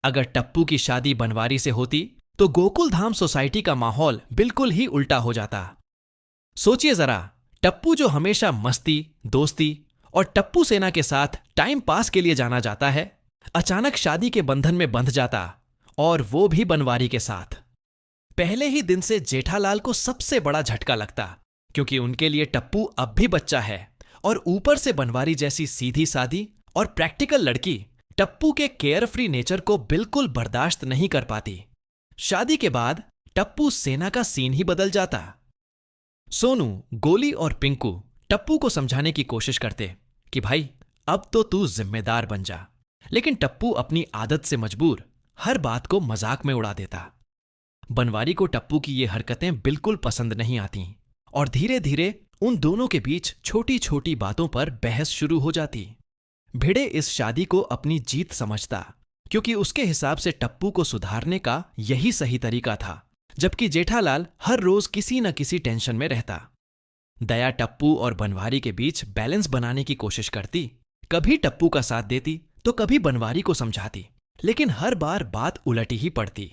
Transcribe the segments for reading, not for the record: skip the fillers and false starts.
अगर टप्पू की शादी बनवारी से होती तो गोकुल धाम सोसाइटी का माहौल बिल्कुल ही उल्टा हो जाता। सोचिए जरा, टप्पू जो हमेशा मस्ती, दोस्ती और टप्पू सेना के साथ टाइम पास के लिए जाना जाता है, अचानक शादी के बंधन में बंध जाता, और वो भी बनवारी के साथ। पहले ही दिन से जेठालाल को सबसे बड़ा झटका लगता, क्योंकि उनके लिए टप्पू अब भी बच्चा है, और ऊपर से बनवारी जैसी सीधी सादी और प्रैक्टिकल लड़की टप्पू के केयरफ्री नेचर को बिल्कुल बर्दाश्त नहीं कर पाती। शादी के बाद टप्पू सेना का सीन ही बदल जाता। सोनू, गोली और पिंकू टप्पू को समझाने की कोशिश करते कि भाई, अब तो तू जिम्मेदार बन जा, लेकिन टप्पू अपनी आदत से मजबूर हर बात को मजाक में उड़ा देता। बनवारी को टप्पू की ये हरकतें बिल्कुल पसंद नहीं आती, और धीरे धीरे उन दोनों के बीच छोटी छोटी बातों पर बहस शुरू हो जाती। भिड़े इस शादी को अपनी जीत समझता, क्योंकि उसके हिसाब से टप्पू को सुधारने का यही सही तरीका था, जबकि जेठालाल हर रोज किसी न किसी टेंशन में रहता। दया टप्पू और बनवारी के बीच बैलेंस बनाने की कोशिश करती, कभी टप्पू का साथ देती तो कभी बनवारी को समझाती, लेकिन हर बार बात उलटी ही पड़ती।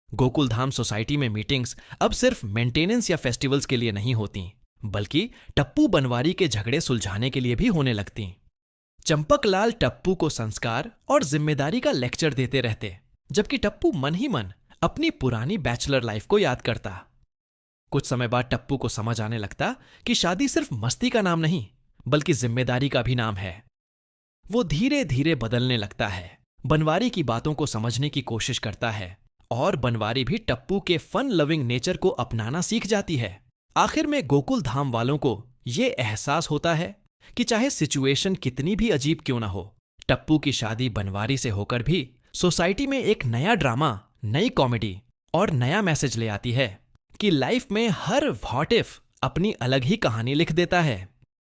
गोकुल धाम सोसाइटी में मीटिंग्स अब सिर्फ मेंटेनेंस या फेस्टिवल्स के लिए नहीं होती, बल्कि टप्पू बनवारी के झगड़े सुलझाने के लिए भी होने लगती। चंपकलाल टप्पू को संस्कार और जिम्मेदारी का लेक्चर देते रहते, जबकि टप्पू मन ही मन अपनी पुरानी बैचलर लाइफ को याद करता। कुछ समय बाद टप्पू को समझ आने लगता कि शादी सिर्फ मस्ती का नाम नहीं, बल्कि जिम्मेदारी का भी नाम है। वो धीरे धीरे बदलने लगता है, बनवारी की बातों को समझने की कोशिश करता है, और बनवारी भी टप्पू के फन लविंग नेचर को अपनाना सीख जाती है। आखिर में गोकुल धाम वालों को ये एहसास होता है कि चाहे सिचुएशन कितनी भी अजीब क्यों ना हो, टप्पू की शादी बनवारी से होकर भी सोसाइटी में एक नया ड्रामा, नई कॉमेडी और नया मैसेज ले आती है कि लाइफ में हर व्हाट इफ अपनी अलग ही कहानी लिख देता है।